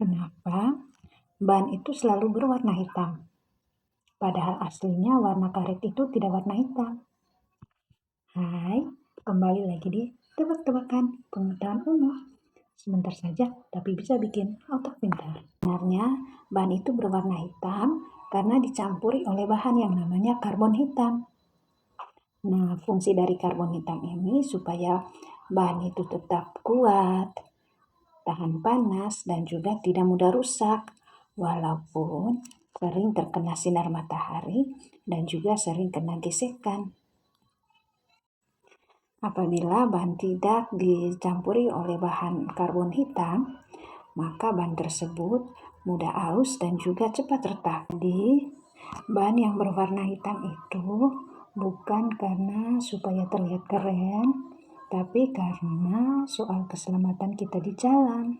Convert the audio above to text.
Kenapa ban itu selalu berwarna hitam? Padahal aslinya warna karet itu tidak warna hitam. Hai, kembali lagi di tebak-tebakan pengetahuan umum. Sebentar saja, tapi bisa bikin otak pintar. Sebenarnya, ban itu berwarna hitam karena dicampuri oleh bahan yang namanya karbon hitam. Nah, fungsi dari karbon hitam ini supaya bahan itu tetap kuat, tahan panas, dan juga tidak mudah rusak, walaupun sering terkena sinar matahari dan juga sering kena gesekan. Apabila bahan tidak dicampuri oleh bahan karbon hitam, maka bahan tersebut mudah aus dan juga cepat retak. Jadi, bahan yang berwarna hitam itu bukan karena supaya terlihat keren, tapi karena soal keselamatan kita di jalan.